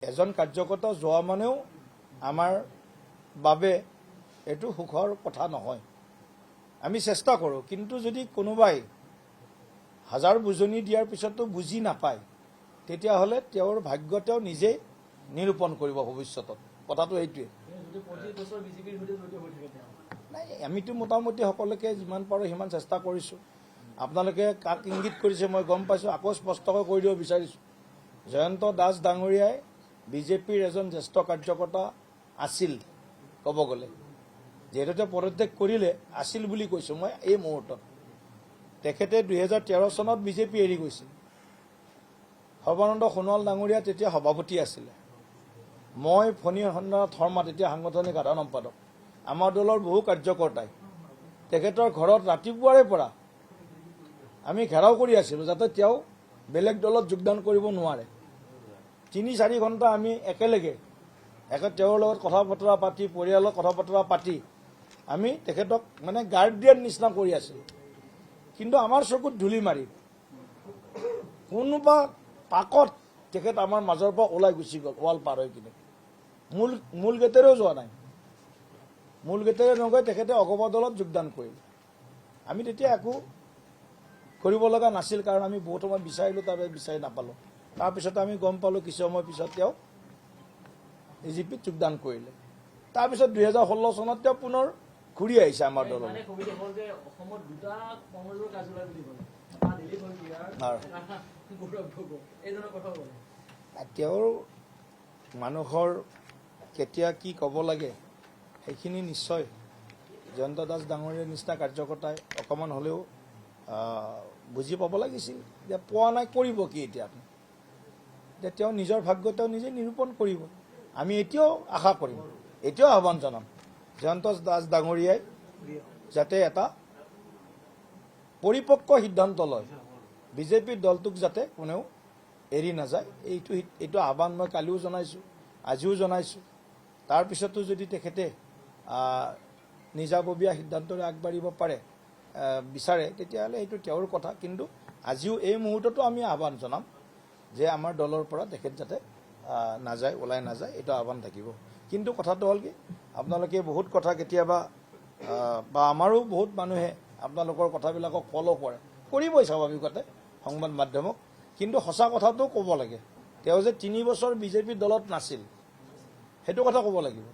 এজন কাৰ্যকৰ্তা যোৱা মানেও আমাৰ বাবে এইটো সুখৰ কথা নহয়। আমি চেষ্টা কৰোঁ, কিন্তু যদি কোনোবাই হাজাৰ বুজনি দিয়াৰ পিছতো বুজি নাপায় তেতিয়াহ'লে তেওঁৰ ভাগ্য তেওঁ নিজেই নিৰূপণ কৰিব ভৱিষ্যতত। কথাটো এইটোৱে। নাই, আমিতো মোটামুটি সকলোকে যিমান পাৰোঁ সিমান চেষ্টা কৰিছোঁ। আপোনালোকে কাক ইংগিত কৰিছে মই গম পাইছোঁ, আকৌ স্পষ্টকৈ কৈ দিব বিচাৰিছোঁ। জয়ন্ত দাস ডাঙৰীয়াই বিজেপিৰ এজন জ্যেষ্ঠ কাৰ্যকৰ্তা আছিল। ক'ব গ'লে যিহেতু তেওঁ পদত্যাগ কৰিলে, আছিল বুলি কৈছোঁ মই এই মুহূৰ্তত। তেখেতে 2013 চনত বিজেপি এৰি গৈছিল। সৰ্বানন্দ সোণোৱাল ডাঙৰীয়া তেতিয়া সভাপতি আছিলে। মই ফণী শৰ্মা তেতিয়া সাংগঠনিক সাধাৰণ সম্পাদক। আমাৰ দলৰ বহু কাৰ্যকৰ্তাই তেখেতৰ ঘৰত ৰাতিপুৱাৰে পৰা আমি ঘেৰাও কৰি আছিলোঁ যাতে তেওঁ বেলেগ দলত যোগদান কৰিব নোৱাৰে। 3-4 ঘণ্টা আমি একেলগে তেওঁৰ লগত কথা বতৰা পাতি, পৰিয়ালৰ কথা বতৰা পাতি আমি তেখেতক মানে গাৰ্ডিয়ান নিচিনা কৰি আছিলোঁ। কিন্তু আমাৰ চকুত ধূলি মাৰি কোনোবা পাকত তেখেত আমাৰ মাজৰ পৰা ওলাই গুচি গ'ল, ৱাল পাৰ হৈ কিনে। মূল গেটেৰেও যোৱা নাই। মূল গেটেৰে নগৈ তেখেতে অগপ দলত যোগদান কৰিলে। আমি তেতিয়া একো কৰিব লগা নাছিল, কাৰণ আমি বহুত সময় বিচাৰিলোঁ, তাৰপিছত বিচাৰি নাপালোঁ। তাৰপিছত আমি গম পালোঁ কিছু সময় পিছত তেওঁ বিজেপিত যোগদান কৰিলে। তাৰপিছত 2016 চনত তেওঁ পুনৰ ঘূৰি আহিছে আমাৰ দললৈ। তেওঁৰ মানুহৰ কেতিয়া কি ক'ব লাগে সেইখিনি নিশ্চয় জয়ন্ত দাস ডাঙৰীয়াৰ নিচিনা কাৰ্যকৰ্তাই অকণমান হ'লেও বুজি পাব লাগিছিল যে পোৱা নাই, কৰিব কি এতিয়া। যে তেওঁ নিজৰ ভাগ্য তেওঁ নিজে নিৰূপণ কৰিব। আমি এতিয়াও আশা কৰিম, এতিয়াও আহ্বান জনাম জয়ন্ত দাস ডাঙৰীয়াই যাতে এটা পৰিপক্ক সিদ্ধান্ত লয়, বিজেপিৰ দলটোক যাতে কোনেও এৰি নাযায়। এইটো আহ্বান মই কালিও জনাইছোঁ, আজিও জনাইছোঁ। তাৰপিছতো যদি তেখেতে নিজাববীয়া সিদ্ধান্তৰে আগবাঢ়িব পাৰে, বিচাৰে, তেতিয়াহ'লে এইটো তেওঁৰ কথা। কিন্তু আজিও এই মুহূৰ্ততো আমি আহ্বান জনাম যে আমাৰ দলৰ পৰা তেখেত যাতে নাযায়, ওলাই নাযায়, এইটো আহ্বান থাকিব। কিন্তু কথাটো হ'ল কি, আপোনালোকে বহুত কথা কেতিয়াবা বা আমাৰো বহুত মানুহে আপোনালোকৰ কথাবিলাকক ফ'ল' কৰে, কৰিবই স্বাভাৱিকতে সংবাদ মাধ্যমক। কিন্তু সঁচা কথাটো ক'ব লাগে। তেওঁ যে 3 বছৰ বিজেপি দলত নাছিল সেইটো কথা ক'ব লাগিব।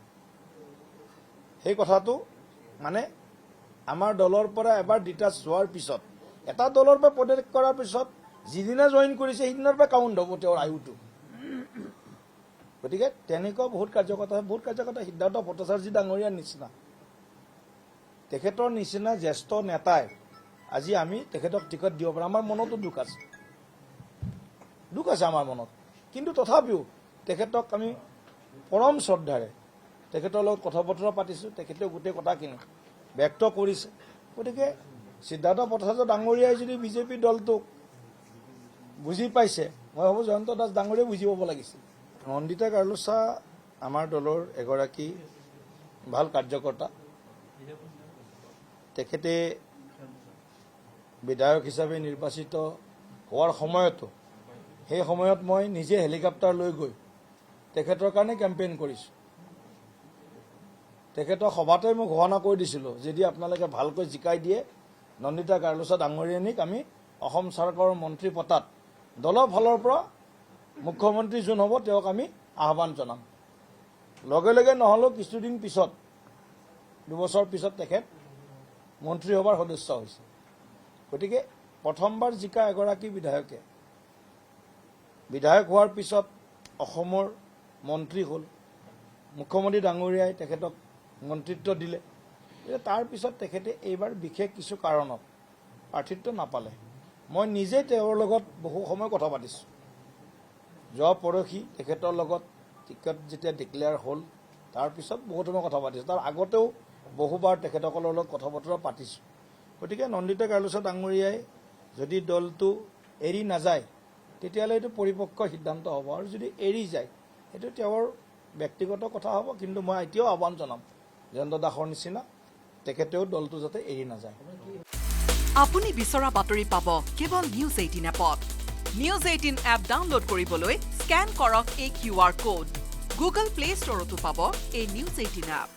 সেই কথাটো মানে আমাৰ দলৰ পৰা এবাৰ ডিটাচ হোৱাৰ পিছত, এটা দলৰ পৰা পদত্যাগ কৰাৰ পিছত যিদিনা জইন কৰিছে সেইদিনাৰ পৰা কাউণ্ট হ'ব তেওঁৰ আয়ুটো। গতিকে তেনেকুৱা বহুত কাৰ্যকৰ্তা সিদ্ধাৰ্থ ভট্টাচাৰ্য ডাঙৰীয়াৰ নিচিনা, তেখেতৰ নিচিনা জ্যেষ্ঠ নেতাই আজি আমি তেখেতক টিকট দিব পাৰোঁ। আমাৰ মনতো দুখ আছে আমাৰ মনত। কিন্তু তথাপিও তেখেতক আমি পৰম শ্ৰদ্ধাৰে তেখেতৰ লগত কথা বতৰা পাতিছোঁ, তেখেতেও গোটেই কথাখিনি ব্যক্ত কৰিছে। গতিকে সিদ্ধাৰ্থ ভট্টাচাৰ্য ডাঙৰীয়াই যদি বিজেপি দলটোক বুজি পাইছে, মই ভাবোঁ জয়ন্ত দাস ডাঙৰীয়াই বুজি পাব লাগিছিল। নন্দিতা গাৰ্লছা আমাৰ দলৰ এগৰাকী ভাল কাৰ্যকৰ্তা। তেখেতে বিধায়ক হিচাপে নিৰ্বাচিত হোৱাৰ সময়তো, সেই সময়ত মই নিজে হেলিকপ্টাৰ লৈ গৈ তেখেতৰ কাৰণে কেম্পেইন কৰিছোঁ। তেখেতৰ সভাতে মই ঘোষণা কৰি দিছিলোঁ, যদি আপোনালোকে ভালকৈ জিকাই দিয়ে নন্দিতা গাৰ্লছা ডাঙৰীয়ানীক আমি অসম চৰকাৰৰ মন্ত্ৰী পতাত দলৰ ফালৰ পৰা মুখ্যমন্ত্ৰী যোন হ'ব তেওঁক আমি আহ্বান জনাম। লগে লগে নহ'লেও কিছুদিন পিছত, 2 বছৰ পিছত তেখেত মন্ত্ৰীসভাৰ সদস্য হৈছে। গতিকে প্ৰথমবাৰ জিকা এগৰাকী বিধায়কে বিধায়ক হোৱাৰ পিছত অসমৰ মন্ত্ৰী হ'ল, মুখ্যমন্ত্ৰী ডাঙৰীয়াই তেখেতক মন্ত্ৰিত্ব দিলে। তাৰপিছত তেখেতে এইবাৰ বিশেষ কিছু কাৰণত প্ৰাৰ্থিত্ব নাপালে। মই নিজে তেওঁৰ লগত বহু সময় কথা পাতিছোঁ। যোৱা পৰহি তেখেতৰ লগত টিকট যেতিয়া ডিক্লেয়াৰ হ'ল, তাৰপিছত বহুত সময় কথা পাতিছোঁ। তাৰ আগতেও বহুবাৰ তেখেতসকলৰ লগত কথা বতৰা পাতিছোঁ। গতিকে নন্দিতা গাৰ্লছা ডাঙৰীয়াই যদি দলটো এৰি নাযায় তেতিয়াহ'লে এইটো পৰিপক্ক সিদ্ধান্ত হ'ব, আৰু যদি এৰি যায় সেইটো তেওঁৰ ব্যক্তিগত কথা হ'ব। কিন্তু মই এতিয়াও আহ্বান জনাম জয়ন্ত দাসৰ নিচিনা তেখেতেও দলটো যাতে এৰি নাযায়। আপুনি বিচৰা বাতৰি পাব কেৱল নিউজ 18 এপত। নিউজ 18 এপ ডাউনলোড কৰিবলৈ স্ক্যান কৰক এই QR কোড। গুগল প্লে ষ্টৰতো পাব এই নিউজ 18 এপ।